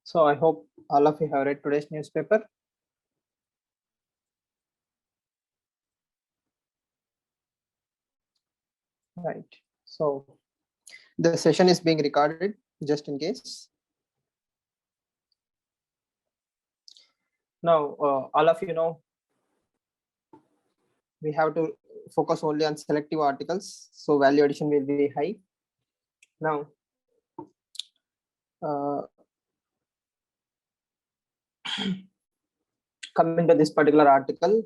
So I hope all of you have read today's newspaper. Right. So the session is being recorded just in case. Now, all of you know we have to focus only on selective articles, so value addition will be high. Now, uh, coming to this particular article,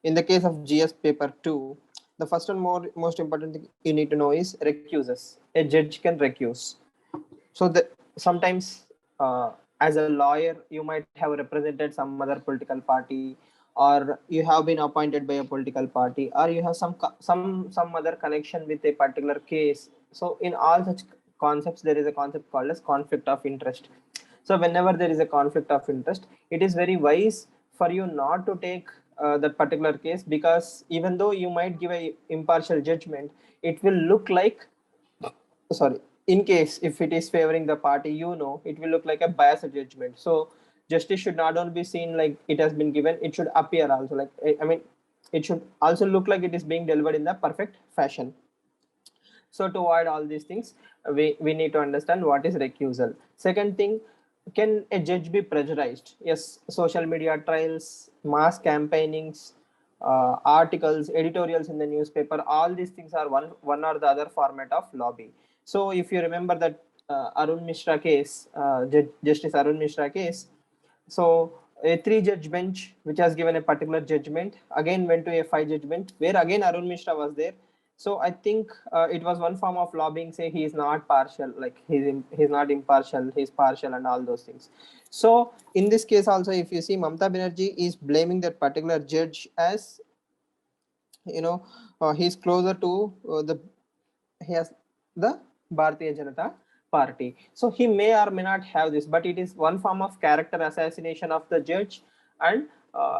in the case of GS paper 2, the first and most important thing you need to know is recuses. A judge can recuse. So sometimes, as a lawyer, you might have represented some other political party, or you have been appointed by a political party, or you have some other connection with a particular case. So in all such concepts, there is a concept called as conflict of interest. So whenever there is a conflict of interest, it is very wise for you not to take that particular case, because even though you might give a impartial judgment, it will look like, sorry, in case if it is favoring the party, it will look like a biased judgment. So justice should not only be seen like it has been given, it should appear also like, I mean, it should also look like it is being delivered in the perfect fashion. So to avoid all these things, we need to understand what is recusal. Second thing, can a judge be pressurized? Yes, social media trials, mass campaignings, articles, editorials in the newspaper, all these things are one or the other format of lobby. So if you remember that Arun Mishra case, Justice Arun Mishra case, so a 3-judge bench which has given a particular judgment again went to a 5 judgment where again Arun Mishra was there. So I think it was one form of lobbying, say he is not partial, like he's not impartial, he's partial and all those things. So in this case also, if you see, Mamata Banerjee is blaming that particular judge as, he's closer to he has the Bharatiya Janata Party. So he may or may not have this, but it is one form of character assassination of the judge. And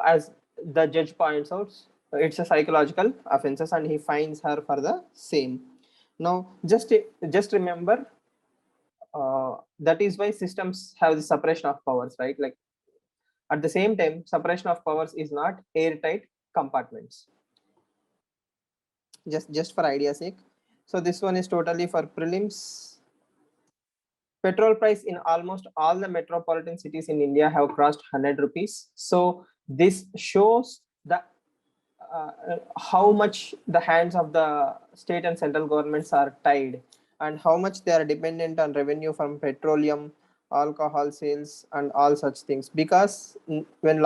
as the judge points out, it's a psychological offenses, and he fines her for the same. Now, just remember, that is why systems have the separation of powers, right? Like at the same time, separation of powers is not airtight compartments. Just for idea sake. So this one is totally for prelims. Petrol price in almost all the metropolitan cities in India have crossed 100 rupees. So this shows the how much the hands of the state and central governments are tied, and how much they are dependent on revenue from petroleum, alcohol sales, and all such things. Because when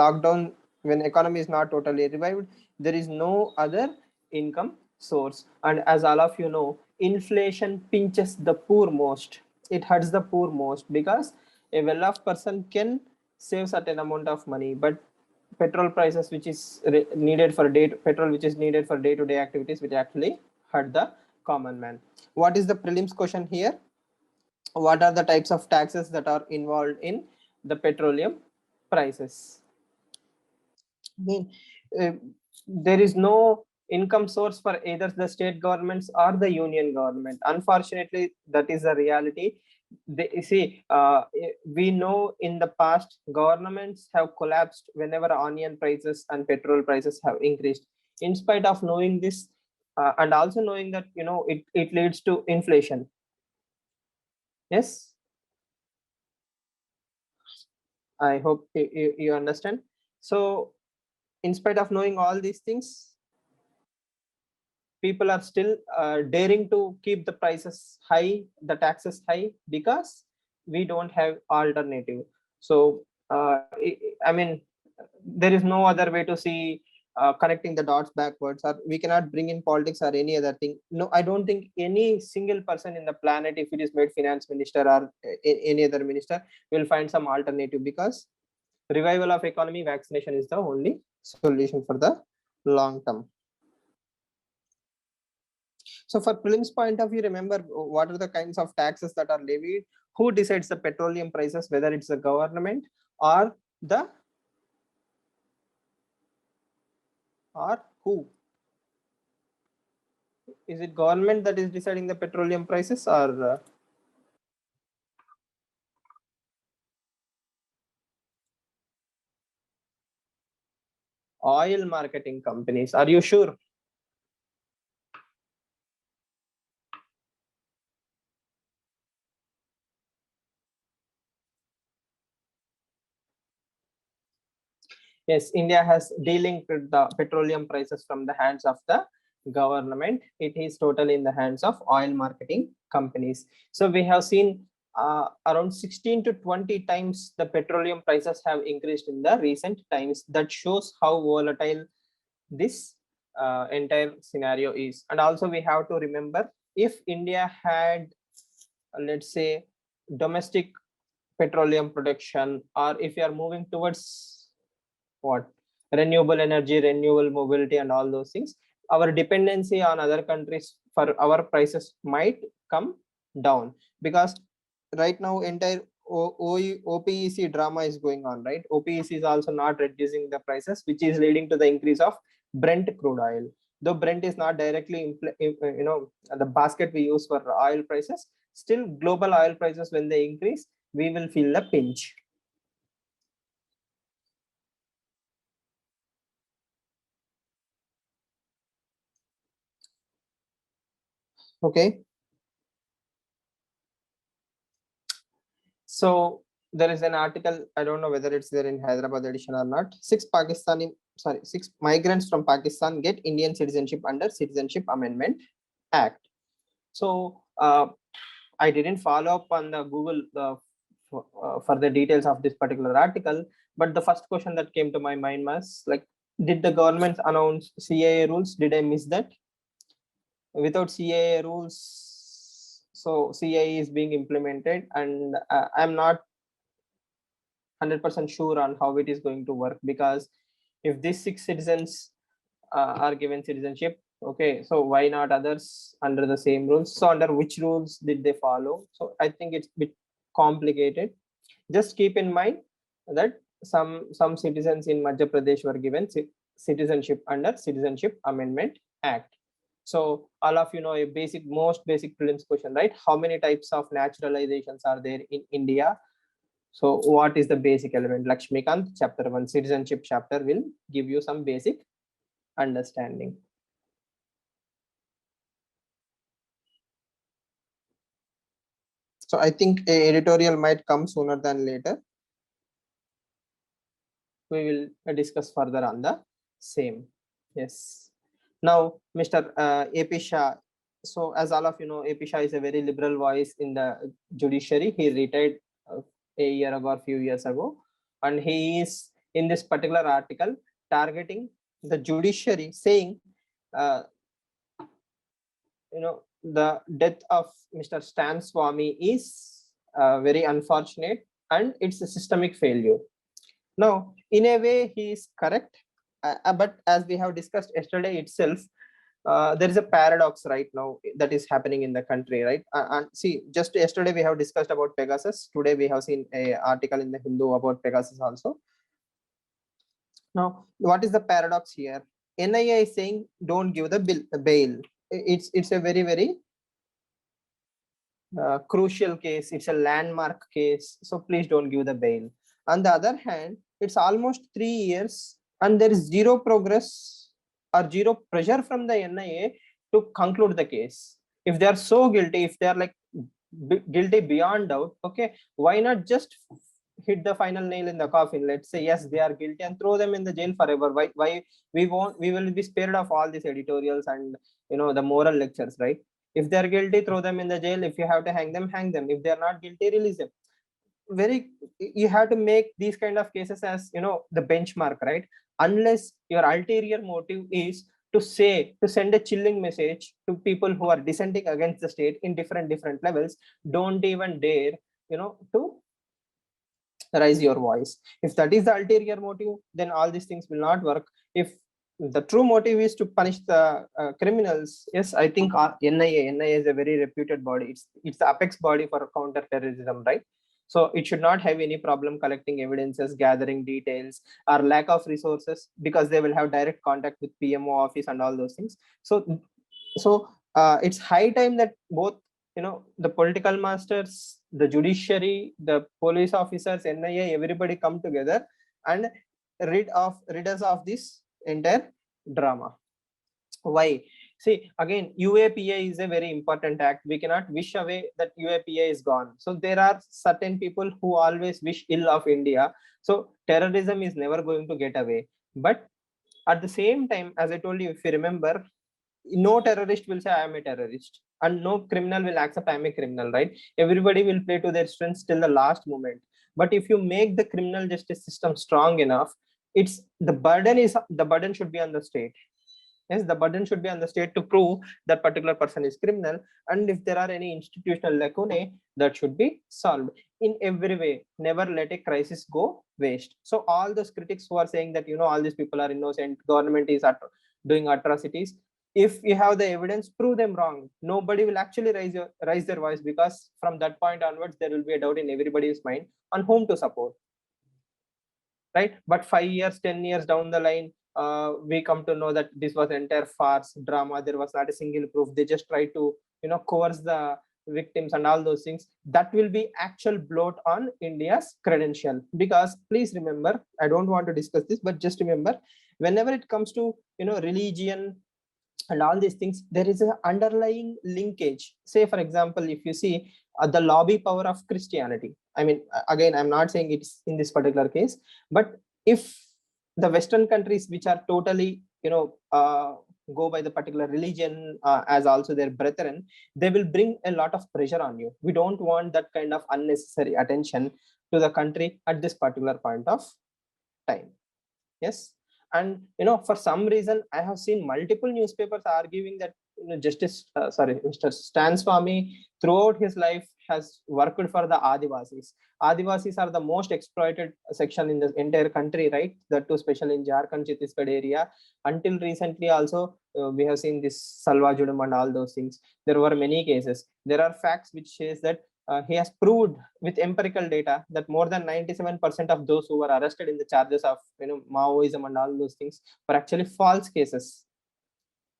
economy is not totally revived, there is no other income source. And as all of you know, inflation pinches the poor most. It hurts the poor most, because a well-off person can save certain amount of money, but petrol prices which is needed for petrol which is needed for day-to-day activities, which actually hurt the common man. What is the prelims question here? What are the types of taxes that are involved in the petroleum prices? I mean, uh, there is no income source for either the state governments or the union government. Unfortunately, that is the reality. We know in the past governments have collapsed whenever onion prices and petrol prices have increased. In spite of knowing this, and also knowing that it leads to inflation. Yes, I hope you understand. So in spite of knowing all these things, people are still daring to keep the prices high, the taxes high, because we don't have alternative. So I mean, there is no other way to see connecting the dots backwards, or we cannot bring in politics or any other thing. No, I don't think any single person in the planet, if it is made finance minister or any other minister, will find some alternative, because revival of economy, vaccination is the only solution for the long term. So for prelims point of view, remember what are the kinds of taxes that are levied, who decides the petroleum prices, whether it's the government or the or who? Is it government that is deciding the petroleum prices, or Oil marketing companies. Are you sure? Yes, India has delinked the petroleum prices from the hands of the government. It is totally in the hands of oil marketing companies. So we have seen around 16 to 20 times the petroleum prices have increased in the recent times. That shows how volatile this entire scenario is. And also we have to remember, if India had, let's say, domestic petroleum production, or if you are moving towards what, renewable energy, renewable mobility, and all those things, our dependency on other countries for our prices might come down. Because right now entire OPEC drama is going on, right? OPEC is also not reducing the prices, which is leading to the increase of Brent crude oil. Though Brent is not directly the basket we use for oil prices, still global oil prices, when they increase, we will feel the pinch. Okay. So there is an article, I don't know whether it's there in Hyderabad edition or not. Six migrants from Pakistan get Indian citizenship under Citizenship Amendment Act. So I didn't follow up on the Google for the details of this particular article, but the first question that came to my mind was like, did the government announce CAA rules? Did I miss that? Without CAA rules, so CAA is being implemented, and I'm not 100% sure on how it is going to work, because if these 6 citizens are given citizenship, okay, so why not others under the same rules? So under which rules did they follow? So I think it's a bit complicated. Just keep in mind that some citizens in Madhya Pradesh were given citizenship under Citizenship Amendment Act. So all of you know a most basic prelims question, right? How many types of naturalizations are there in India? So what is the basic element? Lakshmikant, chapter 1, citizenship chapter will give you some basic understanding. So I think a editorial might come sooner than later. We will discuss further on the same. Yes. Now, Mr. AP Shah. So as all of you know, AP Shah is a very liberal voice in the judiciary. He retired a year ago, a few years ago, and he is in this particular article targeting the judiciary, saying, the death of Mr. Stan Swamy is very unfortunate, and it's a systemic failure. Now, in a way, he is correct, but as we have discussed yesterday itself, there is a paradox right now that is happening in the country, right? And see, just yesterday we have discussed about Pegasus. Today we have seen an article in the Hindu about Pegasus also. Now, what is the paradox here? NIA is saying don't give the bail. It's a very, very crucial case. It's a landmark case. So please don't give the bail. On the other hand, it's almost 3 years and there is zero progress or zero pressure from the NIA to conclude the case. If they are so guilty, if they are like guilty beyond doubt, okay, why not just hit the final nail in the coffin? Let's say yes, they are guilty, and throw them in the jail forever. Why we will be spared of all these editorials and the moral lectures, right? If they are guilty, throw them in the jail. If you have to hang them, hang them. If they are not guilty, release them. You have to make these kind of cases as the benchmark, right? Unless your ulterior motive is to send a chilling message to people who are dissenting against the state in different levels, don't even dare to raise your voice. If that is the ulterior motive, then all these things will not work. If the true motive is to punish the criminals, yes, I think NIA is a very reputed body. It's the apex body for counter-terrorism, right? So it should not have any problem collecting evidences, gathering details, or lack of resources, because they will have direct contact with PMO office and all those things. So it's high time that both the political masters, the judiciary, the police officers, NIA, everybody come together and rid us of this entire drama. Why? See, again, UAPA is a very important act. We cannot wish away that UAPA is gone. So there are certain people who always wish ill of India. So terrorism is never going to get away. But at the same time, as I told you, if you remember, no terrorist will say I am a terrorist, and no criminal will accept I am a criminal, right? Everybody will play to their strengths till the last moment. But if you make the criminal justice system strong enough, it's the burden should be on the state. Yes, the burden should be on the state to prove that particular person is criminal, and if there are any institutional lacunae, that should be solved in every way. Never let a crisis go waste. So all those critics who are saying that all these people are innocent, government is doing atrocities, if you have the evidence, prove them wrong. Nobody will actually raise their voice, because from that point onwards there will be a doubt in everybody's mind on whom to support, right? But 5 years, 10 years down the line, we come to know that this was entire farce drama. There was not a single proof. They just try to coerce the victims and all those things. That will be actual bloat on India's credential. Because please remember, I don't want to discuss this, but just remember, whenever it comes to religion and all these things, there is an underlying linkage. Say for example, if you see the lobby power of Christianity, I mean, again, I'm not saying it's in this particular case, but if the Western countries, which are totally go by the particular religion as also their brethren, they will bring a lot of pressure on you. We don't want that kind of unnecessary attention to the country at this particular point of time. Yes. And for some reason, I have seen multiple newspapers arguing that Mr. Stan Swamy throughout his life has worked for the Adivasis. Adivasis are the most exploited section in the entire country, right? That too, especially in Jharkhand, Chhattisgarh area. Until recently, also we have seen this Salwa Judum and all those things. There were many cases. There are facts which says that he has proved with empirical data that more than 97% of those who were arrested in the charges of Maoism and all those things were actually false cases.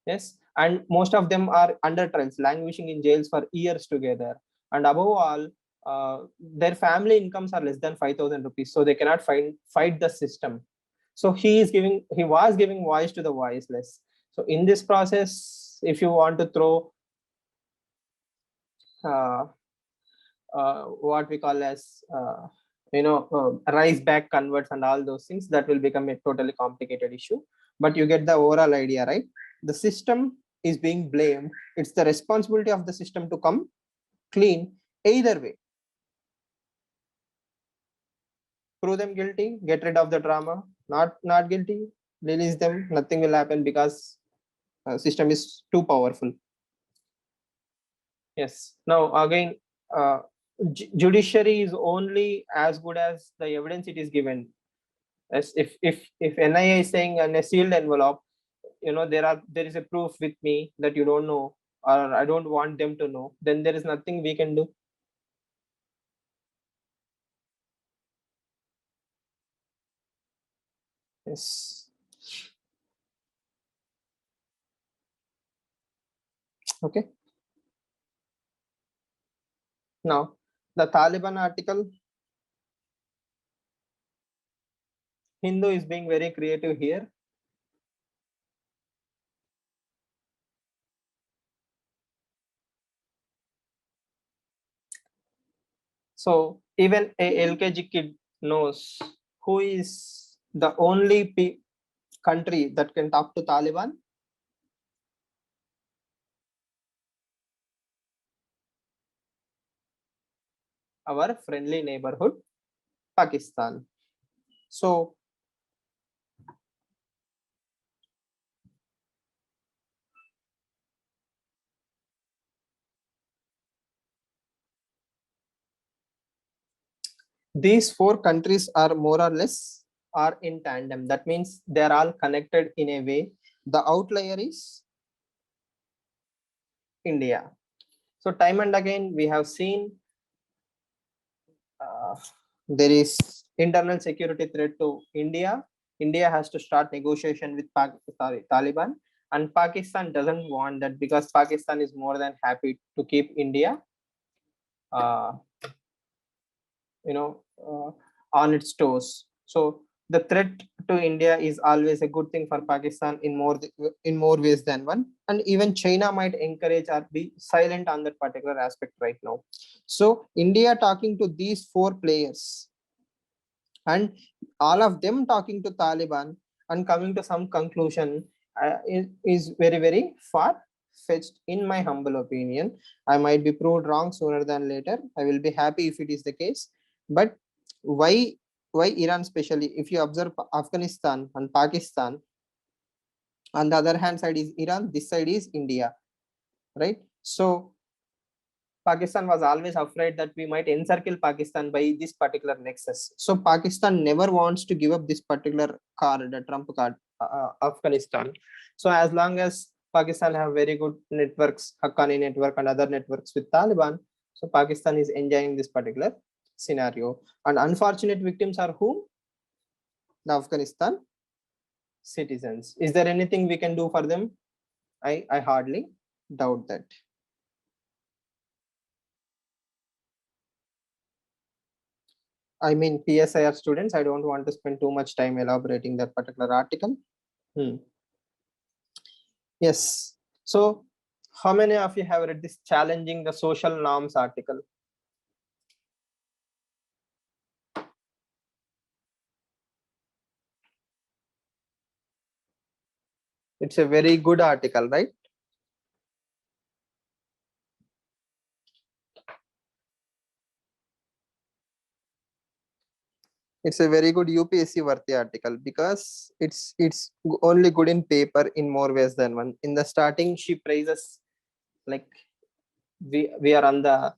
Yes, and most of them are under trials, languishing in jails for years together. And above all, their family incomes are less than 5,000 rupees, so they cannot fight the system. So he was giving voice to the voiceless. So in this process, if you want to throw what we call as rise back converts and all those things, that will become a totally complicated issue. But you get the overall idea, right? The system is being blamed. It's the responsibility of the system to come clean. Either way, prove them guilty, get rid of the drama. Not guilty, release them. Nothing will happen, because system is too powerful. Yes. Now again, judiciary is only as good as the evidence it is given. As if NIA is saying in a sealed envelope, there is a proof with me that you don't know, or I don't want them to know, then there is nothing we can do. Yes. Okay. Now the Taliban article, Hindu is being very creative here. So even a LKG kid knows who is the only country that can talk to Taliban. Our friendly neighborhood, Pakistan. So these four countries are more or less are in tandem. That means they're all connected in a way. The outlier is India. So time and again we have seen there is internal security threat to India. India has to start negotiation with Taliban, and Pakistan doesn't want that, because Pakistan is more than happy to keep India uh, on its toes. So the threat to India is always a good thing for Pakistan in more ways than one. And even China might encourage or be silent on that particular aspect right now. So India talking to these four players and all of them talking to Taliban and coming to some conclusion is very, very far fetched in my humble opinion. I might be proved wrong sooner than later. I will be happy if it is the case. But why Iran, especially if you observe Afghanistan and Pakistan, on the other hand side is Iran, this side is India, right? So Pakistan was always afraid that we might encircle Pakistan by this particular nexus. So Pakistan never wants to give up this particular card, the Trump card, Afghanistan. So as long as Pakistan have very good networks, Haqqani network and other networks with Taliban, so Pakistan is enjoying this particular scenario. And unfortunate victims are whom? The Afghanistan citizens. Is there anything we can do for them? I hardly doubt that. I mean, PSIR students, I don't want to spend too much time elaborating that particular article. Yes. So, how many of you have read this Challenging the Social Norms article? It's a very good article, right? It's a very good UPSC worthy article because it's only good in paper in more ways than one. In the starting, she praises like we are on the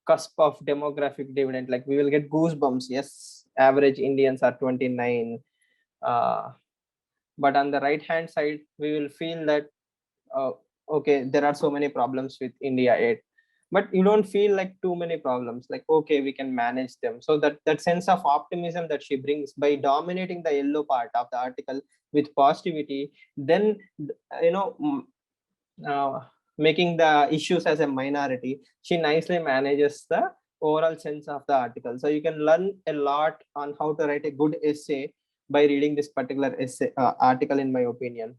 cusp of demographic dividend. Like we will get goosebumps. Yes, average Indians are 29. But on the right hand side, we will feel that okay, there are so many problems with India aid, but you don't feel like too many problems. Like okay, we can manage them. So that sense of optimism that she brings by dominating the yellow part of the article with positivity, then making the issues as a minority, she nicely manages the overall sense of the article. So you can learn a lot on how to write a good essay by reading this particular essay article, in my opinion.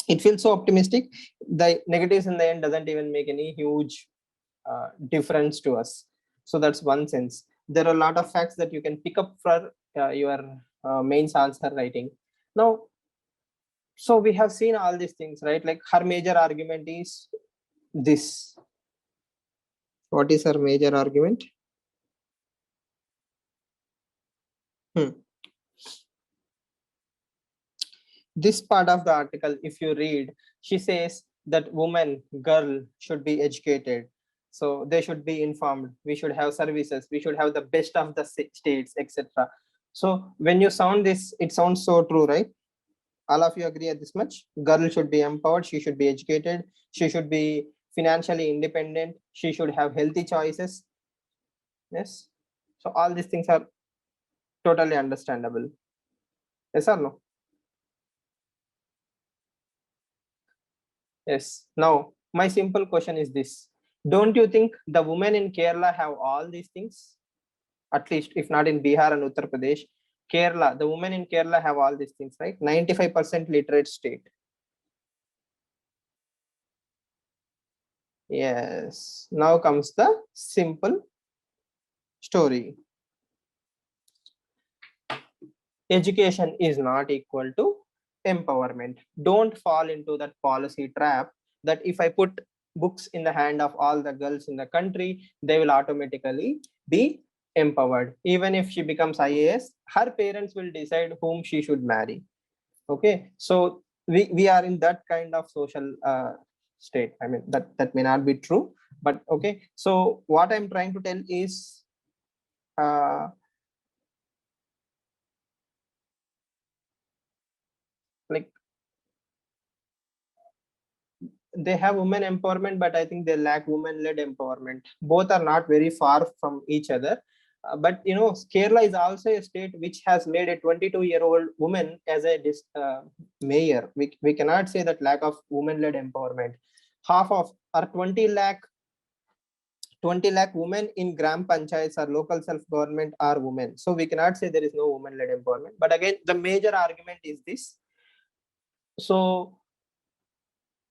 It feels so optimistic. The negatives in the end doesn't even make any huge difference to us. So that's one sense. There are a lot of facts that you can pick up for your mains answer writing. Now, so we have seen all these things, right? Like her major argument is this. What is her major argument? This part of the article, if you read, she says that woman, girl should be educated. So they should be informed. We should have services. We should have the best of the states, etc. So when you sound this, it sounds so true, right? All of you agree at this much? Girl should be empowered. She should be educated. She should be financially independent. She should have healthy choices. Yes. So all these things are totally understandable. Yes or no? Yes. Now, my simple question is this. Don't you think the women in Kerala have all these things? At least, if not in Bihar and Uttar Pradesh, Kerala, the women in Kerala have all these things, right? 95% literate state. Yes. Now comes the simple story. Education is not equal to empowerment. Don't fall into that policy trap that if I put books in the hand of all the girls in the country, they will automatically be empowered. Even if she becomes IAS, her parents will decide whom she should marry. Okay, so we are in that kind of social state. I mean, that may not be true, but okay. So what I'm trying to tell is uh, like they have women empowerment, but I think they lack women-led empowerment. Both are not very far from each other. But you know, Kerala is also a state which has made a 22-year-old woman as a mayor. We cannot say that lack of women-led empowerment. Half of or 20 lakh 20 lakh women in gram panchayats or local self-government are women. So we cannot say there is no women-led empowerment. But again, the major argument is this. So,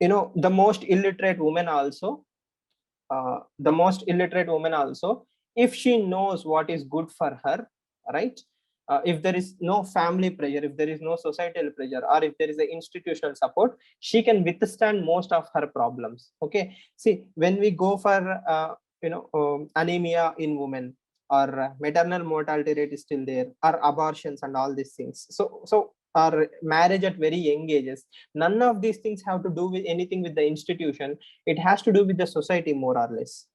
the most illiterate woman also, if she knows what is good for her, right? If there is no family pressure, if there is no societal pressure, or if there is a institutional support, she can withstand most of her problems. Okay, see, when we go for anemia in women, or maternal mortality rate is still there, or abortions and all these things, so or marriage at very young ages, none of these things have to do with anything with the institution. It has to do with the society, more or less.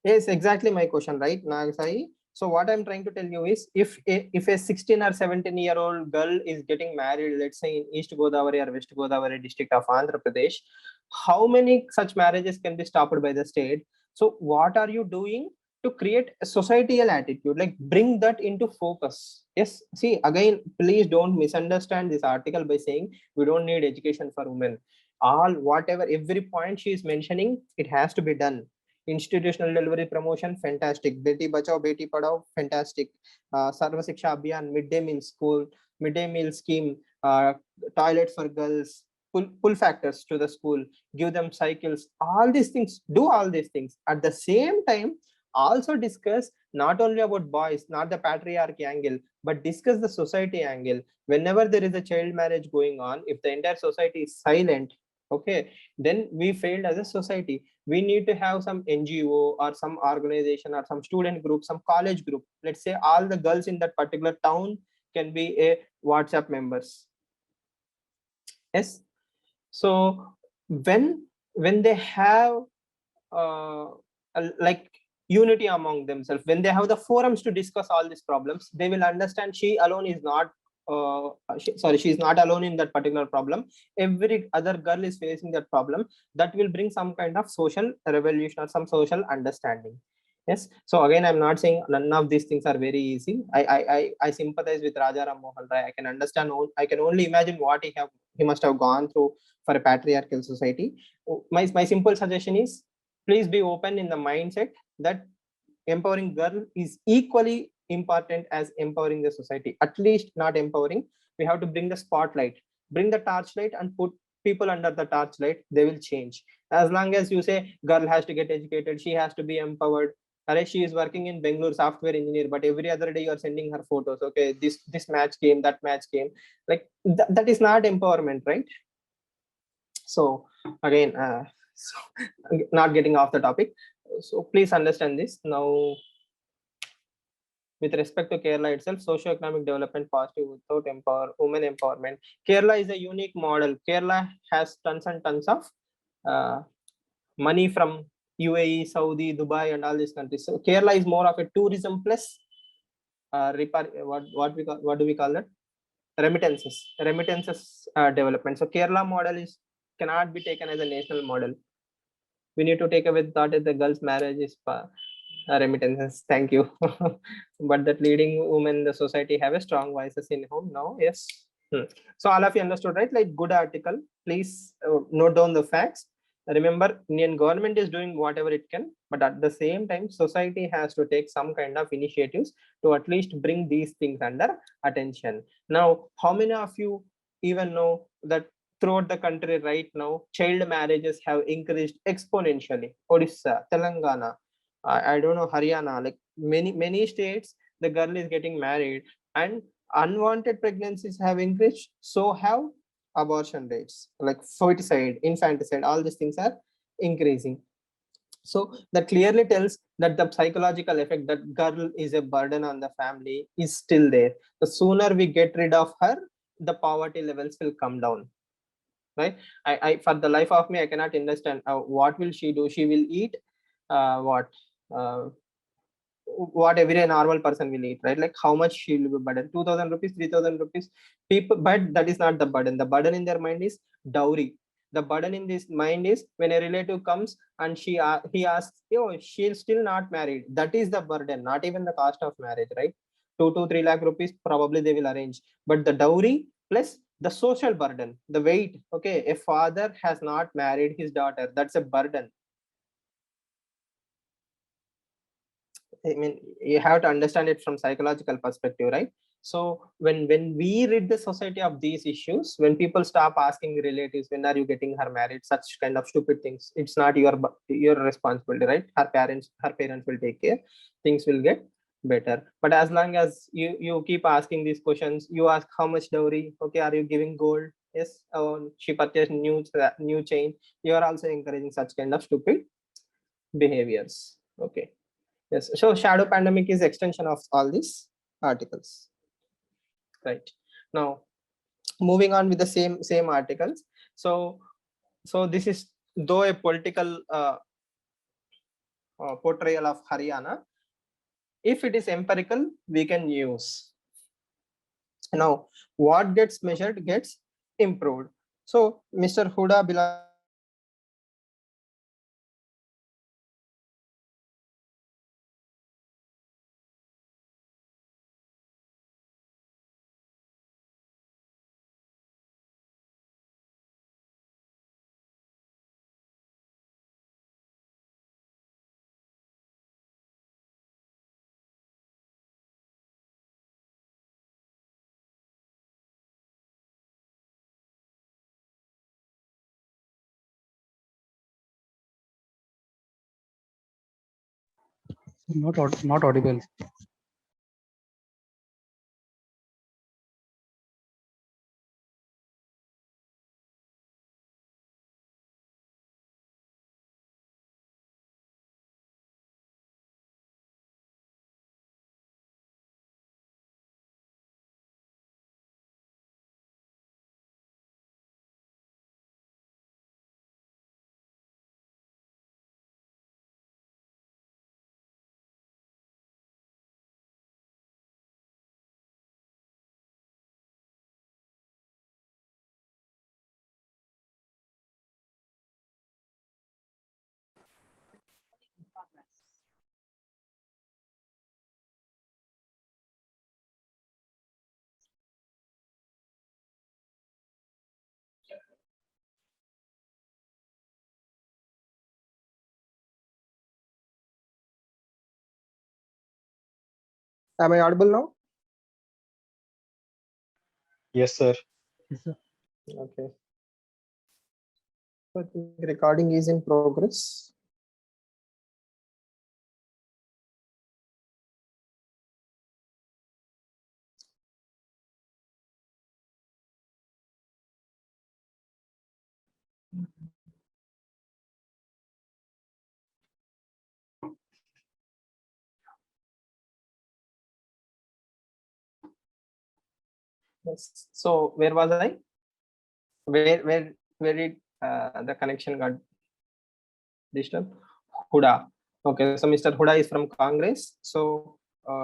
Yes, exactly my question, right, Nagasai? So what I'm trying to tell you is, if a 16 or 17-year-old girl is getting married, let's say in East Godavari or West Godavari district of Andhra Pradesh, how many such marriages can be stopped by the state? So what are you doing to create a societal attitude? Like, bring that into focus. Yes, see, again, please don't misunderstand this article by saying we don't need education for women. Whatever, every point she is mentioning, it has to be done. Institutional delivery promotion, fantastic. Beti Bachao, Beti Padhao, fantastic. Sarva Shiksha Abhiyan, midday meal school, midday meal scheme, toilet for girls, pull factors to the school, give them cycles, all these things. Do all these things at the same time. Also discuss not only about boys, not the patriarchy angle, but discuss the society angle. Whenever there is a child marriage going on, if the entire society is silent, okay, then we failed as a society. We need to have some NGO or some organization or some student group, some college group. Let's say all the girls in that particular town can be a WhatsApp members. Yes. So when they have like unity among themselves, when they have the forums to discuss all these problems, they will understand she alone is not she is not alone in that particular problem. Every other girl is facing that problem. That will bring some kind of social revolution or some social understanding. Yes. So again, I'm not saying none of these things are very easy. I sympathize with Raja Ram Mohan Rai. I can understand. I can only imagine what he must have gone through for a patriarchal society. My simple suggestion is, please be open in the mindset that empowering girl is equally important as empowering the society. At least not empowering. We have to bring the spotlight, bring the torchlight, and put people under the torchlight. They will change. As long as you say girl has to get educated, she has to be empowered. She is working in Bangalore, software engineer, but every other day you are sending her photos. Okay, this match came, that match came. Like that is not empowerment, right? So again, so, not getting off the topic. So please understand this. Now, with respect to Kerala itself, socio-economic development positive without women empowerment. Kerala is a unique model. Kerala has tons and tons of money from UAE, Saudi, Dubai, and all these countries. So Kerala is more of a tourism plus what do we call that? Remittances development. So Kerala model cannot be taken as a national model. We need to take away the thought that the girl's marriage is remittances. Thank you. But that leading women in the society have a strong voices in home now. Yes. So all of you understood, right? Like, good article. Please note down the facts. Remember, Indian government is doing whatever it can, but at the same time, society has to take some kind of initiatives to at least bring these things under attention. Now, how many of you even know that throughout the country right now, child marriages have increased exponentially? Odisha, Telangana, I don't know, Haryana, like many states, the girl is getting married, and unwanted pregnancies have increased. So have abortion rates, like foeticide, infanticide, all these things are increasing. So that clearly tells that the psychological effect that girl is a burden on the family is still there. The sooner we get rid of her, the poverty levels will come down. Right? I for the life of me, I cannot understand what will she do. She will eat what every normal person will eat, right? Like how much she will be burden, 2,000 rupees, 3,000 rupees. People, but that is not the burden. The burden in their mind is dowry. The burden in this mind is when a relative comes and he asks, she's still not married. That is the burden, not even the cost of marriage, right? 2 to 3 lakh rupees probably they will arrange, but the dowry plus the social burden, the weight. Okay, a father has not married his daughter. That's a burden. I mean, you have to understand it from psychological perspective, right? So when we read the society of these issues, when people stop asking relatives, when are you getting her married, such kind of stupid things, it's not your responsibility, right? Her parents will take care, things will get better. But as long as you keep asking these questions, you ask how much dowry, okay, are you giving gold? Yes. Oh, she purchased new chain. You are also encouraging such kind of stupid behaviors. Okay. Yes, so shadow pandemic is extension of all these articles, right? Now, moving on with the same articles. So this is though a political portrayal of Haryana. If it is empirical, we can use. Now, what gets measured gets improved. So Mr. Huda belongs to the Haryana State Not audible. Am I audible now? Yes, sir. Yes, sir. Okay. So I think recording is in progress. Yes. So where was I? Where did the connection got disturbed? Huda. Okay, so Mr. Huda is from Congress. So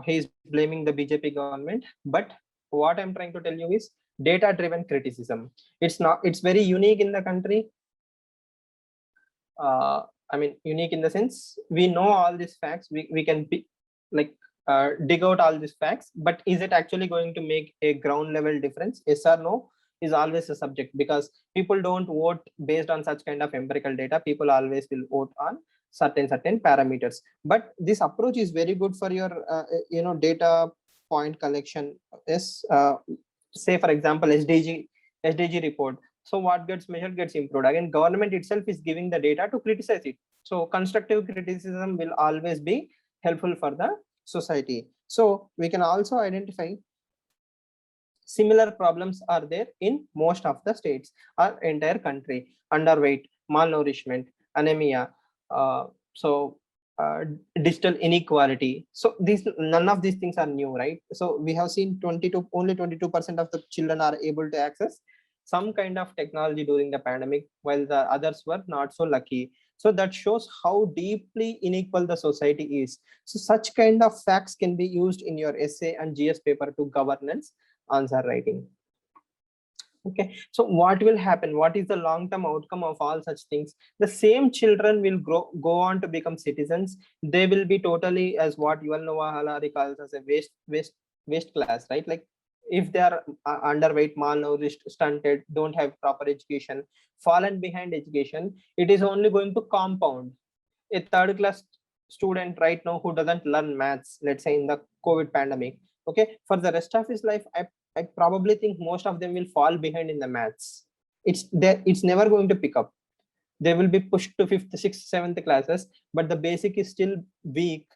he is blaming the BJP government. But what I'm trying to tell you is data-driven criticism. It's not. It's very unique in the country. I mean, unique in the sense we know all these facts. We can be like dig out all these facts. But is it actually going to make a ground level difference? Yes or no is always a subject, because people don't vote based on such kind of empirical data. People always will vote on certain parameters. But this approach is very good for your data point collection. Yes. Say for example SDG report. So what gets measured gets improved. Again, government itself is giving the data to criticize it. So constructive criticism will always be helpful for the society. So we can also identify similar problems are there in most of the states or entire country. Underweight, malnourishment, anemia, uh, so uh, digital inequality. So these, none of these things are new, right? So we have seen only 22% of the children are able to access some kind of technology during the pandemic, while the others were not so lucky. So that shows how deeply unequal the society is. So such kind of facts can be used in your essay and GS paper to governance answer writing. Okay, so what will happen? What is the long-term outcome of all such things? The same children will go on to become citizens. They will be totally, as what Yuval Noah Harari calls as a waste class, right? Like if they are underweight, malnourished, stunted, don't have proper education, fallen behind education, it is only going to compound. A third class student right now who doesn't learn maths, let's say in the COVID pandemic, okay, for the rest of his life, I probably think most of them will fall behind in the maths. It's there, it's never going to pick up. They will be pushed to fifth, sixth, seventh classes, but the basic is still weak,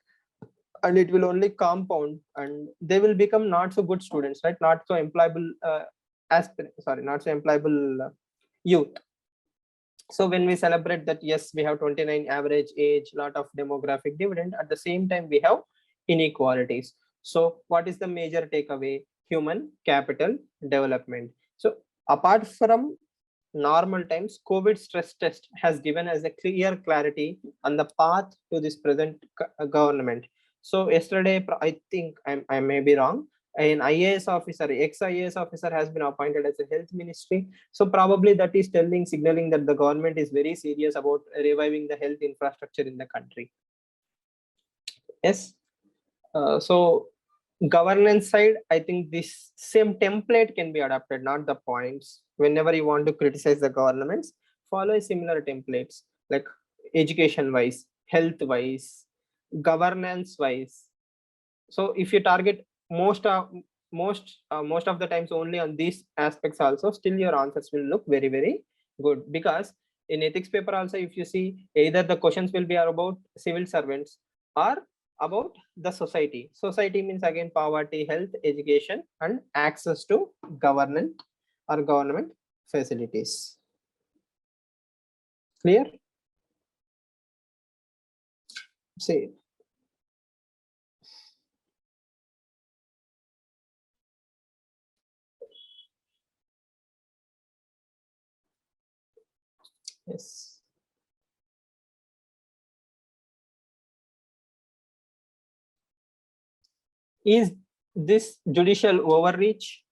and it will only compound, and they will become not so good students, right? Not so employable not so employable youth. So when we celebrate that, yes, we have 29 average age, lot of demographic dividend, at the same time we have inequalities. So what is the major takeaway? Human capital development. So apart from normal times, COVID stress test has given us a clear clarity on the path to this present government. So yesterday, I think I may be wrong, an IAS officer, ex-IAS officer has been appointed as a health ministry. So probably that is signaling that the government is very serious about reviving the health infrastructure in the country. Yes. So governance side, I think this same template can be adapted, not the points. Whenever you want to criticize the governments, follow similar templates, like education wise, health wise, governance wise. So if you target most of the times only on these aspects also, still your answers will look very, very good. Because in ethics paper also, if you see, either the questions will be about civil servants or about the society. Society means again poverty, health, education, and access to government or government facilities. Clear? See, yes. Is this judicial overreach?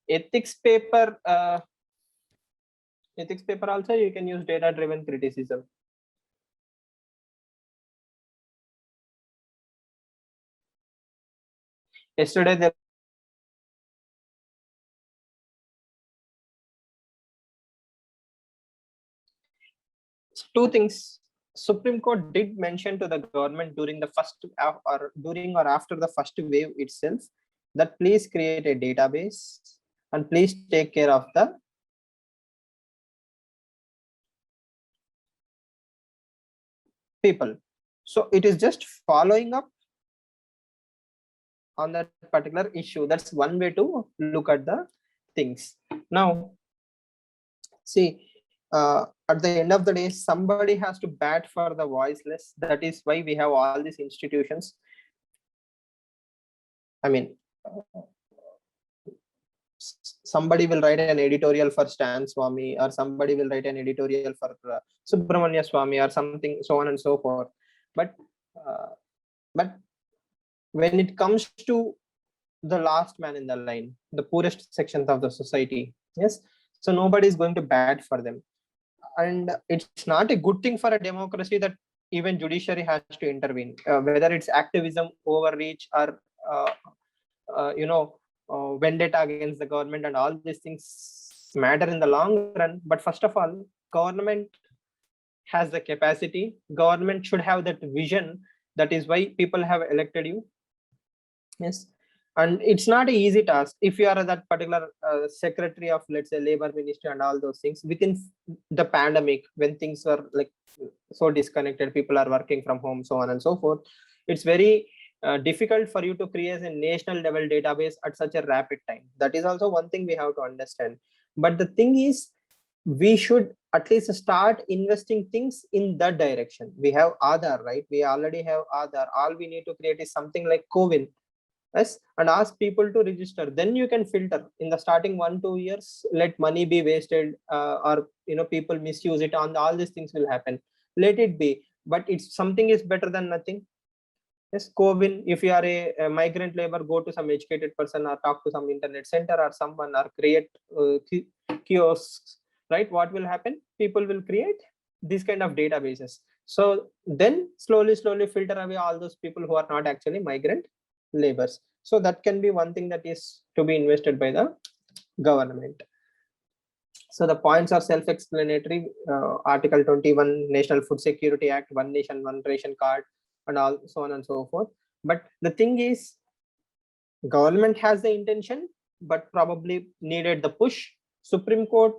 Ethics paper also you can use data driven criticism. Yesterday there two things. Supreme Court did mention to the government during the first or during or after the first wave itself that please create a database and please take care of the people. So it is just following up on that particular issue. That's one way to look at the things. Now, see, at the end of the day, somebody has to bat for the voiceless. That is why we have all these institutions. I mean, somebody will write an editorial for Stan Swami, or somebody will write an editorial for Subramanya Swami, or something, so on and so forth. But when it comes to the last man in the line, the poorest sections of the society, yes, so nobody is going to bat for them. And it's not a good thing for a democracy that even judiciary has to intervene, whether it's activism, overreach, or vendetta against the government, and all these things matter in the long run. But first of all, government has the capacity, government should have that vision. That is why people have elected you. Yes. And it's not an easy task if you are that particular secretary of, let's say, labor ministry and all those things within the pandemic, when things were like so disconnected, people are working from home, so on and so forth. It's very difficult for you to create a national level database at such a rapid time. That is also one thing we have to understand. But the thing is, we should at least start investing things in that direction. We have Aadhaar, right? We already have Aadhaar. All we need to create is something like CoWIN. Yes, and ask people to register. Then you can filter. In the starting 1-2 years, let money be wasted, or people misuse it. On all these things will happen. Let it be. But it's something is better than nothing. Yes, CoWIN. If you are a migrant labor, go to some educated person or talk to some internet center or someone, or create kiosks. Right? What will happen? People will create these kind of databases. So then slowly filter away all those people who are not actually migrant labors. So that can be one thing that is to be invested by the government. So the points are self-explanatory. Article 21, National Food Security Act, One Nation, One Ration Card, and all so on and so forth. But the thing is, government has the intention, but probably needed the push. Supreme Court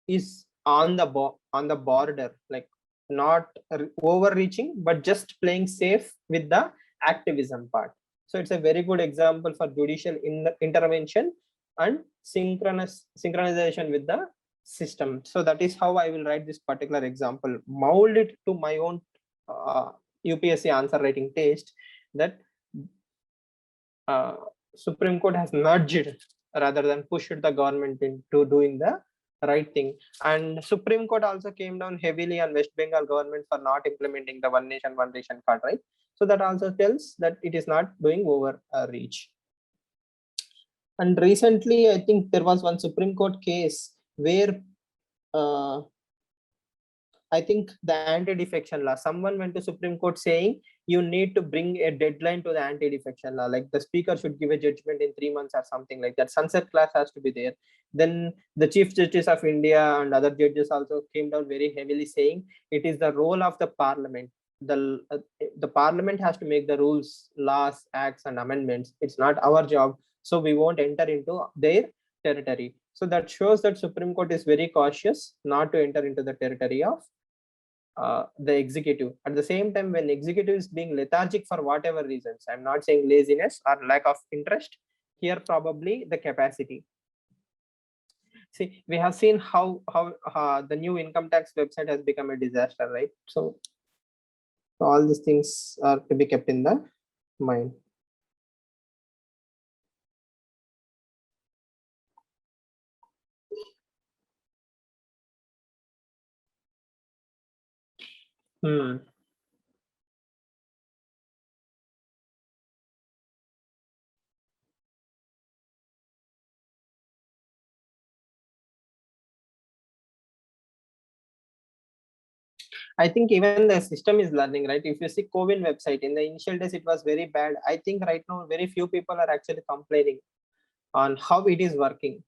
is on the border, like not overreaching, but just playing safe with the activism part. So it's a very good example for judicial intervention and synchronization with the system. So that is how I will write this particular example, mold it to my own UPSC answer writing taste, that Supreme Court has nudged rather than pushed the government into doing the right thing. And Supreme Court also came down heavily on West Bengal government for not implementing the One Nation, One Ration card, right? So that also tells that it is not doing overreach. And recently, I think there was one Supreme Court case where I think the anti-defection law, someone went to Supreme Court saying you need to bring a deadline to the anti-defection law, like the speaker should give a judgment in 3 months or something like that. Sunset clause has to be there. Then the Chief Justice of India and other judges also came down very heavily saying it is the role of the parliament. The parliament has to make the rules, laws, acts, and amendments. It's not our job. So we won't enter into their territory. So that shows that Supreme Court is very cautious not to enter into the territory of the executive. At the same time, when executive is being lethargic for whatever reasons, I'm not saying laziness or lack of interest here, probably the capacity. See, we have seen how the new income tax website has become a disaster, right? So all these things are to be kept in the mind. I think even the system is learning, right? If you see CoWIN website, in the initial days, it was very bad. I think right now, very few people are actually complaining on how it is working.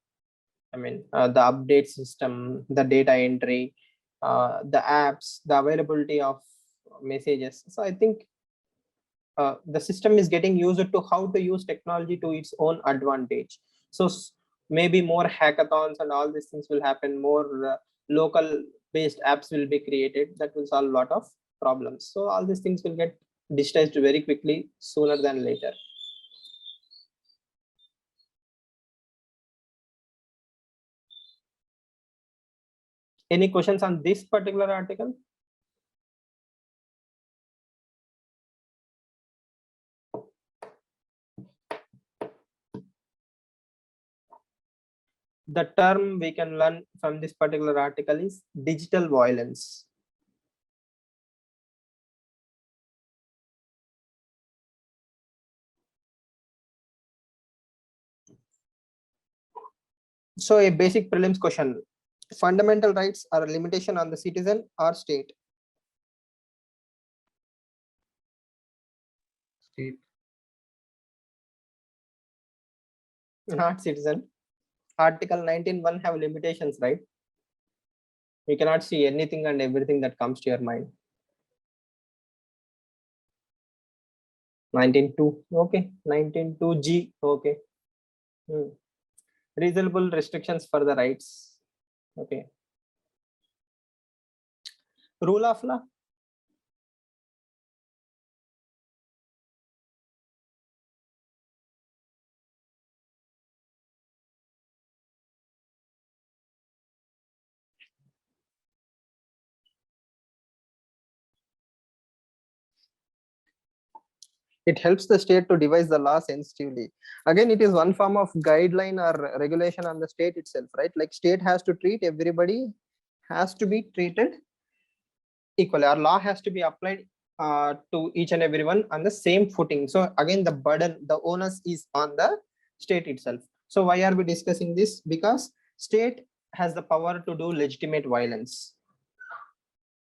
I mean, the update system, the data entry, the apps, the availability of messages. So I think the system is getting used to how to use technology to its own advantage. So maybe more hackathons and all these things will happen. More local based apps will be created that will solve a lot of problems. So all these things will get digitized very quickly, sooner than later. Any questions on this particular article? The term we can learn from this particular article is digital violence. So a basic prelims question: fundamental rights are a limitation on the citizen or state? State. Not citizen. Article 19(1) have limitations, right? You cannot see anything and everything that comes to your mind. 19(2), okay. 19(2)(g), okay. Reasonable restrictions for the rights, okay. Rule of law. It helps the state to devise the law sensitively. Again, it is one form of guideline or regulation on the state itself, right? Like state has to treat everybody, has to be treated equally. Our law has to be applied to each and everyone on the same footing. So again, the burden, the onus is on the state itself. So why are we discussing this? Because state has the power to do legitimate violence.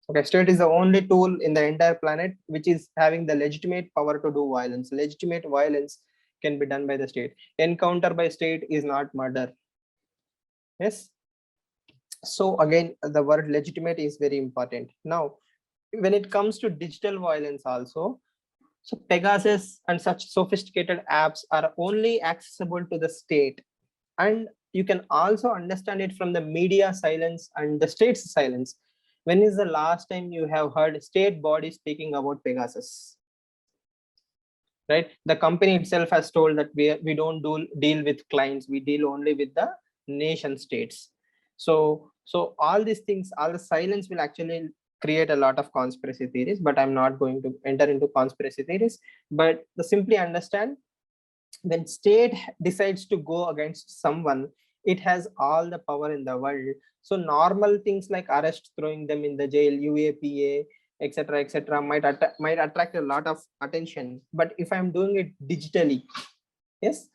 Okay, state is the only tool in the entire planet which is having the legitimate power to do violence. Legitimate violence can be done by the state. Encounter by state is not murder. Yes. So again, the word legitimate is very important. Now, when it comes to digital violence also, so Pegasus and such sophisticated apps are only accessible to the state. And you can also understand it from the media silence and the state's silence. When is the last time you have heard state body speaking about Pegasus? Right? The company itself has told that we don't deal with clients, we deal only with the nation states. So all these things, all the silence will actually create a lot of conspiracy theories, but I'm not going to enter into conspiracy theories. But to simply understand, when state decides to go against someone, it has all the power in the world. So normal things like arrest, throwing them in the jail, UAPA, etc., might attract a lot of attention. But if I'm doing it digitally, yes,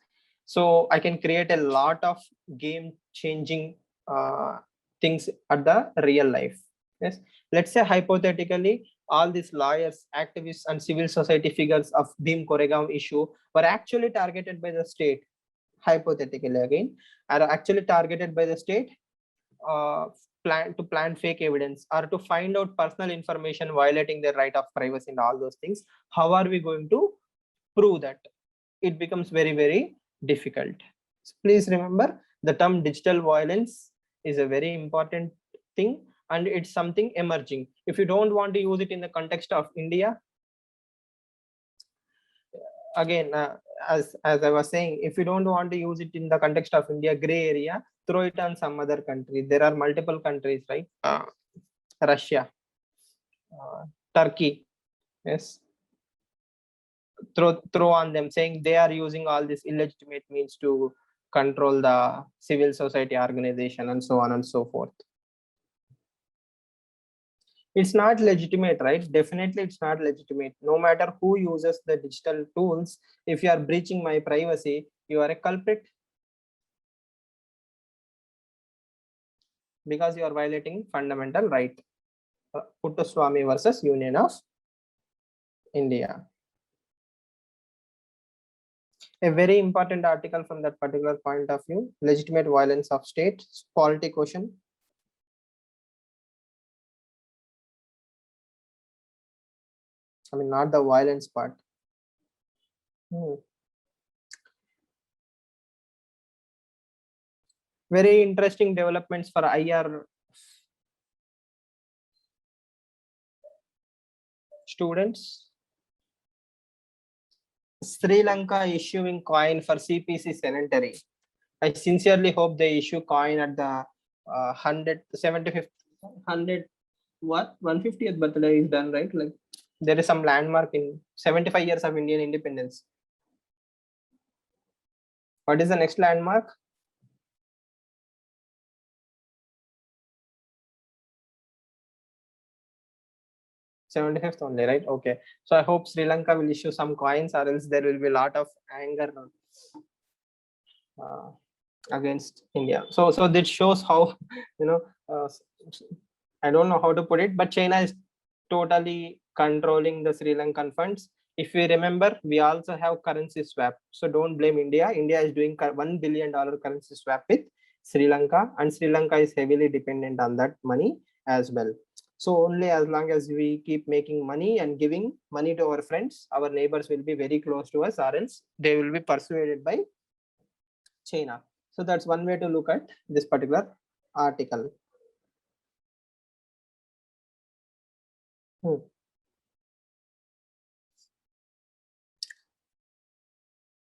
so I can create a lot of game changing things at the real life. Yes, let's say hypothetically, all these lawyers, activists, and civil society figures of Bhim Koregaon issue were actually targeted by the state. Hypothetically, again, are actually targeted by the state, plan fake evidence, or to find out personal information violating their right of privacy and all those things. How are we going to prove that? It becomes very, very difficult. So please remember, the term digital violence is a very important thing, and it's something emerging. If you don't want to use it in the context of India, again, as I was saying, if you don't want to use it in the context of India, gray area, throw it on some other country. There are multiple countries, right? Russia, Turkey, yes. Throw on them, saying they are using all these illegitimate means to control the civil society organization and so on and so forth. It's not legitimate, right? Definitely it's not legitimate. No matter who uses the digital tools, if you are breaching my privacy, you are a culprit, because you are violating fundamental right. Puttaswamy versus Union of India. A very important article from that particular point of view: legitimate violence of state, polity question. I mean, not the violence part. Very interesting developments for IR students. Sri Lanka issuing coin for CPC centenary. I sincerely hope they issue coin at the 175th, 150th birthday is done, right? Like there is some landmark in 75 years of Indian independence. What is the next landmark? '75th only, right? Okay. So I hope Sri Lanka will issue some coins, or else there will be a lot of anger against India. So this shows how, I don't know how to put it, but China is totally controlling the Sri Lankan funds. If we remember, we also have currency swap. So don't blame India. India is doing $1 billion currency swap with Sri Lanka, and Sri Lanka is heavily dependent on that money as well. So only as long as we keep making money and giving money to our friends, our neighbors will be very close to us, or else they will be persuaded by China. So that's one way to look at this particular article.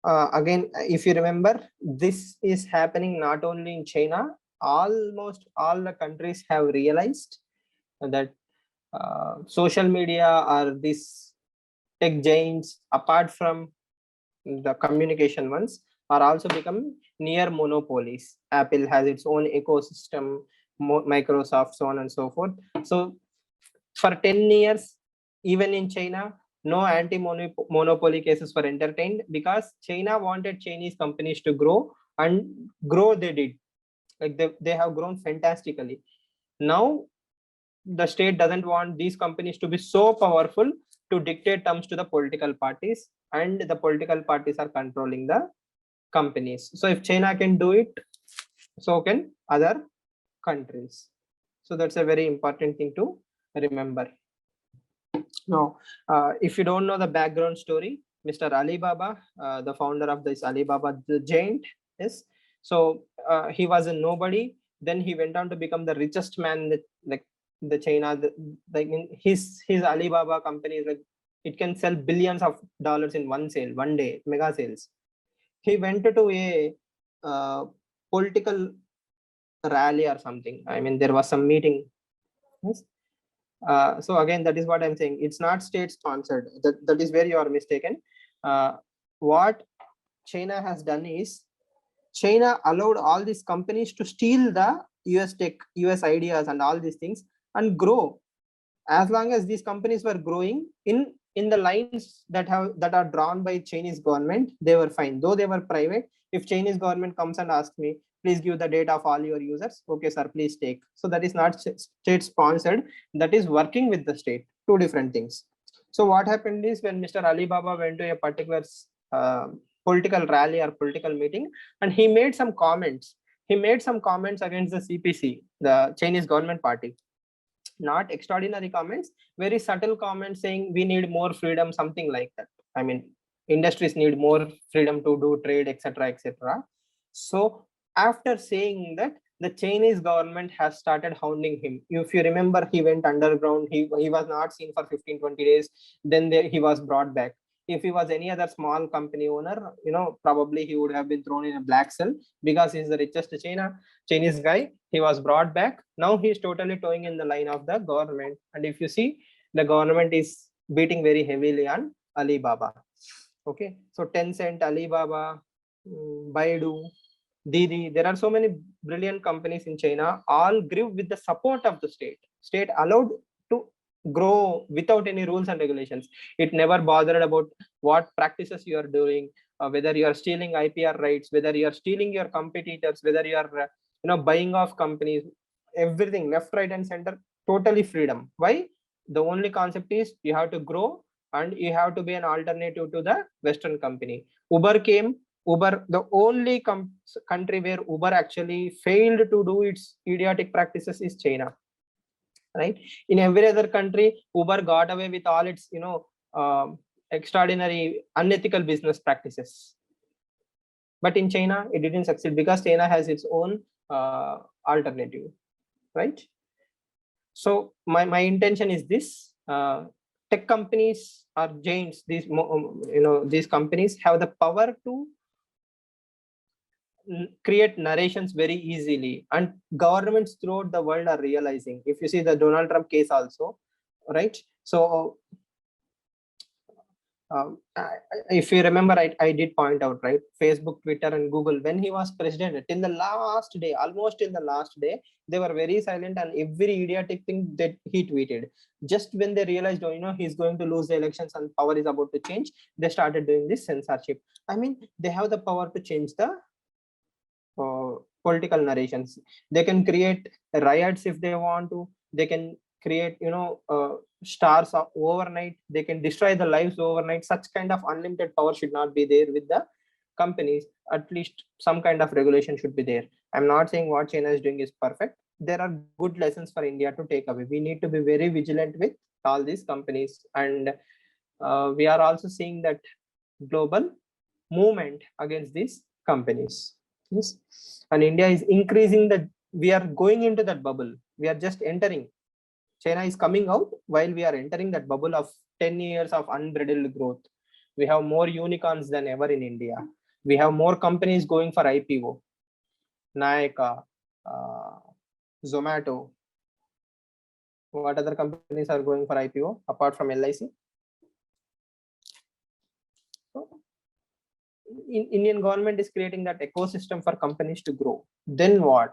Again, if you remember, this is happening not only in China. Almost all the countries have realized that social media or these tech giants, apart from the communication ones, are also becoming near monopolies. Apple has its own ecosystem, Microsoft, so on and so forth. So for 10 years, even in China, no anti-monopoly cases were entertained, because China wanted Chinese companies to grow, and grow they did. Like they have grown fantastically. Now the state doesn't want these companies to be so powerful to dictate terms to the political parties, and the political parties are controlling the companies. So if China can do it, so can other countries. So that's a very important thing to remember. Now, if you don't know the background story, Mr. Alibaba, the founder of this Alibaba the Giant, is so he was a nobody. Then he went on to become the richest man in the China. Like his Alibaba company is like it can sell billions of dollars in one sale, one day, mega sales. He went to a political rally or something. I mean, there was some meeting. Yes. So again, that is what I'm saying. It's not state sponsored. That is where you are mistaken. What China has done is China allowed all these companies to steal the US tech, US ideas and all these things and grow. As long as these companies were growing in the lines that are drawn by Chinese government, they were fine. Though they were private, if Chinese government comes and asks me, please give the data of all your users, okay sir, please take. So that is not state sponsored, that is working with the state. Two different things. So what happened is when Mr. Alibaba went to a particular political rally or political meeting, and he made some comments. He made some comments against the CPC, the Chinese government party. Not extraordinary comments, very subtle comments saying we need more freedom, something like that. I mean, industries need more freedom to do trade, etc., etc. So after saying that, the Chinese government has started hounding him. If you remember, he went underground. He was not seen for 15-20 days. Then he was brought back. If he was any other small company owner, probably he would have been thrown in a black cell because he's the richest Chinese guy. He was brought back. Now he's totally towing in the line of the government. And if you see, the government is beating very heavily on Alibaba. Okay, so Tencent, Alibaba, Baidu, Didi, there are so many brilliant companies in China, all grew with the support of the state. State allowed to grow without any rules and regulations. It never bothered about what practices you are doing, whether you are stealing IPR rights, whether you are stealing your competitors, whether you are buying off companies, everything, left, right, and center, totally freedom. Why? The only concept is you have to grow and you have to be an alternative to the Western company. Uber came. Uber, the only country where Uber actually failed to do its idiotic practices is China. Right? In every other country, Uber got away with all its, extraordinary unethical business practices. But in China, it didn't succeed because China has its own alternative, right? So my intention is this: tech companies are giants. These companies have the power to create narrations very easily, and governments throughout the world are realizing. If you see the Donald Trump case also, right? So if you remember, I did point out, right? Facebook, Twitter, and Google, when he was president, till the last day, almost in the last day, they were very silent on every idiotic thing that he tweeted. Just when they realized, he's going to lose the elections and power is about to change, they started doing this censorship. I mean, they have the power to change the political narrations. They can create riots if they want to. They can create stars overnight. They can destroy the lives overnight. Such kind of unlimited power should not be there with the companies. At least some kind of regulation should be there. I'm not saying what China is doing is perfect. There are good lessons for India to take away. We need to be very vigilant with all these companies, and we are also seeing that global movement against these companies. Yes. And India is increasing we are going into that bubble. We are just entering. China is coming out while we are entering that bubble of 10 years of unbridled growth. We have more unicorns than ever in India. We have more companies going for IPO. Nykaa, Zomato. What other companies are going for IPO apart from LIC? Indian government is creating that ecosystem for companies to grow. Then what?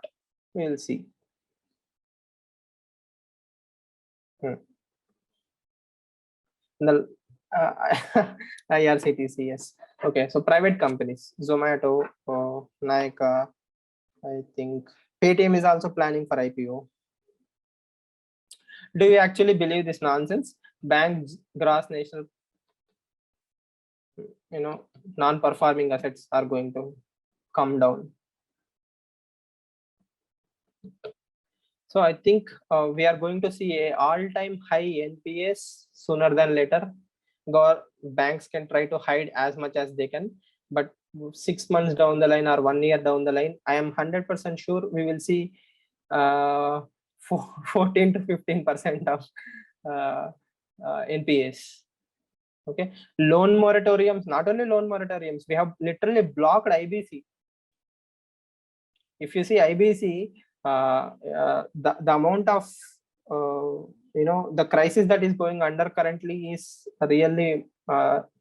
We'll see. The IRCTC, yes. Okay, so private companies, Zomato, Nykaa, I think Paytm is also planning for IPO. Do you actually believe this nonsense? Bank's gross national, non-performing assets are going to come down. So I think we are going to see a all-time high NPS sooner than later. Banks can try to hide as much as they can, but 6 months down the line or 1 year down the line, I am 100% sure we will see 14 to 15% of NPS. Okay, loan moratoriums, not only loan moratoriums, we have literally blocked IBC. If you see IBC, the amount of the crisis that is going under currently is really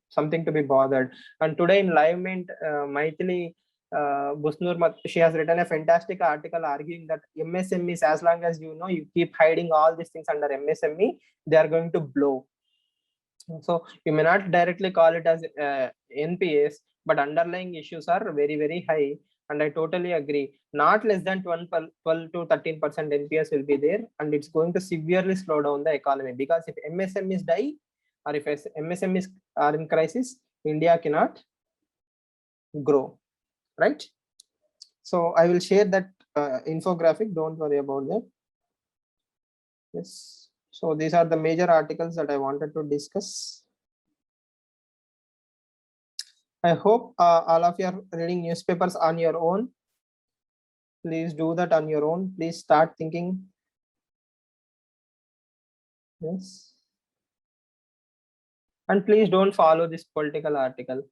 something to be bothered. And today in Livemint, Maithili Busnur, she has written a fantastic article arguing that MSMEs, as long as you keep hiding all these things under MSME, they are going to blow. So you may not directly call it as NPS, but underlying issues are very, very high. And I totally agree. Not less than 12 to 13% NPS will be there, and it's going to severely slow down the economy, because if MSMEs die or if MSMEs are in crisis, India cannot grow, right? So I will share that infographic. Don't worry about that. Yes. So these are the major articles that I wanted to discuss. I hope all of you are reading newspapers on your own. Please do that on your own. Please start thinking. Yes. And please don't follow this political article.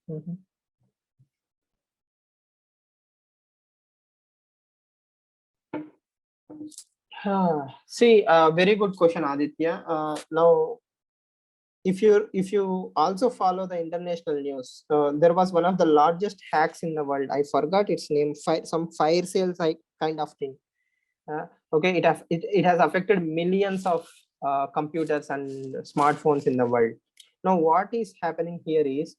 See, very good question, Aditya. Now, if you also follow the international news, there was one of the largest hacks in the world. I forgot its name. Some fire sales kind of thing. Okay, it has affected millions of computers and smartphones in the world. Now, what is happening here is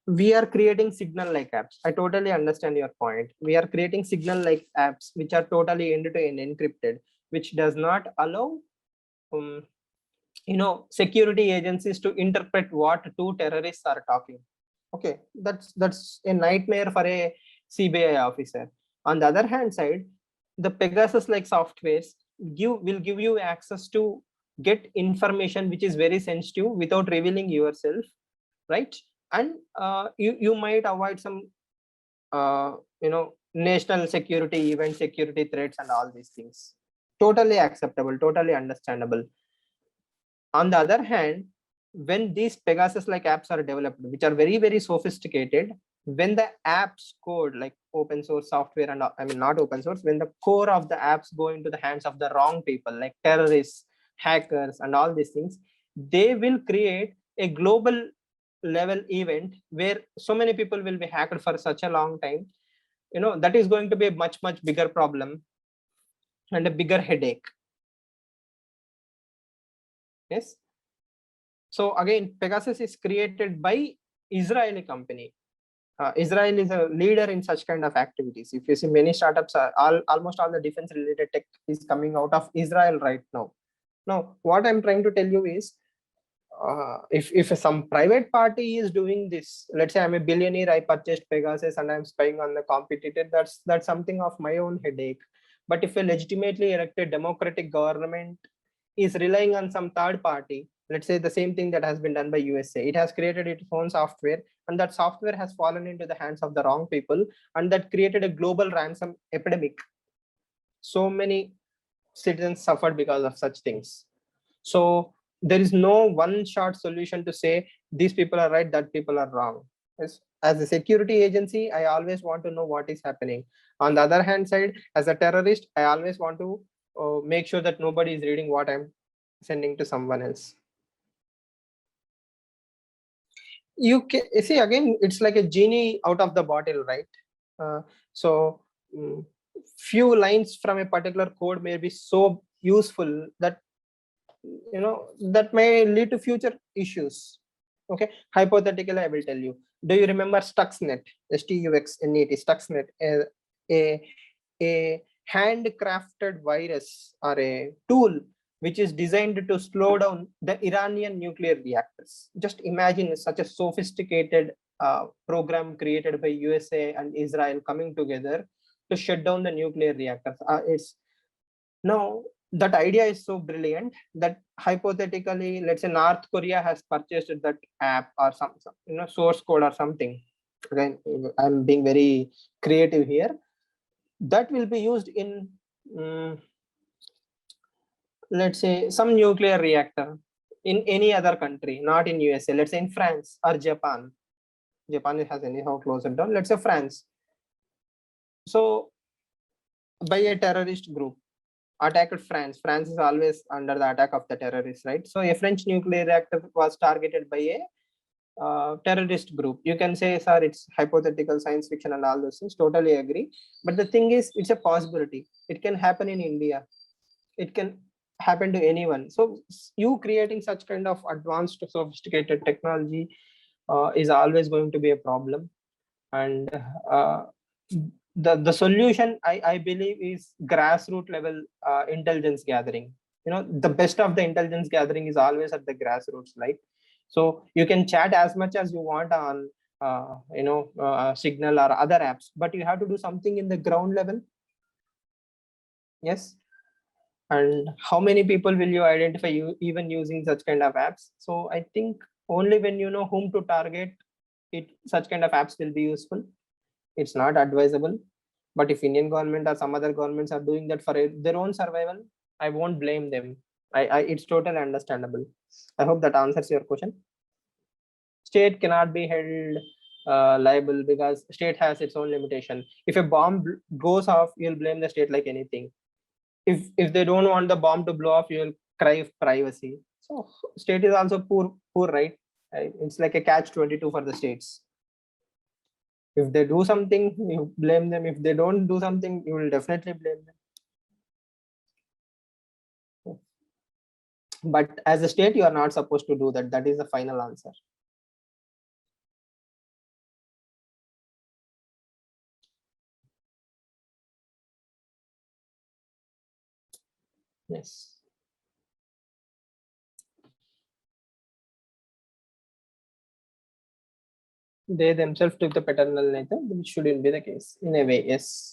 we are creating signal-like apps. I totally understand your point. We are creating signal-like apps which are totally end-to-end encrypted, which does not allow security agencies to interpret what two terrorists are talking. Okay, that's a nightmare for a CBI officer. On the other hand side, the Pegasus-like softwares will give you access to get information which is very sensitive without revealing yourself, right? And you might avoid some national security, event security threats and all these things. Totally acceptable, totally understandable. On the other hand, when these Pegasus-like apps are developed, which are very, very sophisticated, when the apps code, like open source software, and I mean not open source, when the core of the apps go into the hands of the wrong people, like terrorists, hackers, and all these things, they will create a global level event where so many people will be hacked for such a long time. That is going to be a much, much bigger problem and a bigger headache. Yes. So again, Pegasus is created by Israeli company. Israel is a leader in such kind of activities. If you see, many startups are almost all the defense related tech is coming out of Israel right now. Now, what I'm trying to tell you is, if some private party is doing this, let's say I'm a billionaire, I purchased Pegasus and I'm spying on the competitor, that's something of my own headache. But if a legitimately elected democratic government is relying on some third party, let's say the same thing that has been done by USA, it has created its own software, and that software has fallen into the hands of the wrong people, and that created a global ransom epidemic. So many citizens suffered because of such things. So there is no one shot solution to say these people are right, that people are wrong. As a security agency, I always want to know what is happening. On the other hand side, as a terrorist, I always want to make sure that nobody is reading what I'm sending to someone else. You can see, again, it's like a genie out of the bottle, right? So few lines from a particular code may be so useful that that may lead to future issues. Okay, hypothetically, I will tell you, do you remember Stuxnet? Stuxnet, Stuxnet, a handcrafted virus or a tool which is designed to slow down the Iranian nuclear reactors. Just imagine such a sophisticated program created by USA and Israel coming together to shut down the nuclear reactors. It's now that idea is so brilliant that hypothetically, let's say North Korea has purchased that app or some source code or something. Again, I'm being very creative here. That will be used in let's say some nuclear reactor in any other country, not in USA. Let's say in France or Japan. Japan has anyhow closed it down. Let's say France. So by a terrorist group attacked France. France is always under the attack of the terrorists, right? So a French nuclear reactor was targeted by a terrorist group. You can say, sir, it's hypothetical science fiction and all those things. Totally agree. But the thing is, it's a possibility. It can happen in India. It can happen to anyone. So you creating such kind of advanced, sophisticated technology is always going to be a problem. And the solution, I believe, is grassroots level intelligence gathering. The best of the intelligence gathering is always at the grassroots, right? So you can chat as much as you want on Signal or other apps, but you have to do something in the ground level. Yes. And how many people will you identify even using such kind of apps? So I think only when you know whom to target, such kind of apps will be useful. It's not advisable. But if Indian government or some other governments are doing that for their own survival, I won't blame them. It's totally understandable. I hope that answers your question. State cannot be held liable because state has its own limitation. If a bomb goes off, you'll blame the state like anything. If they don't want the bomb to blow off, you'll cry privacy. So state is also poor, right? It's like a catch-22 for the states. If they do something, you blame them. If they don't do something, you will definitely blame them. But as a state, you are not supposed to do that. That is the final answer. Yes. They themselves took the paternal nature, which shouldn't be the case in a way. Yes.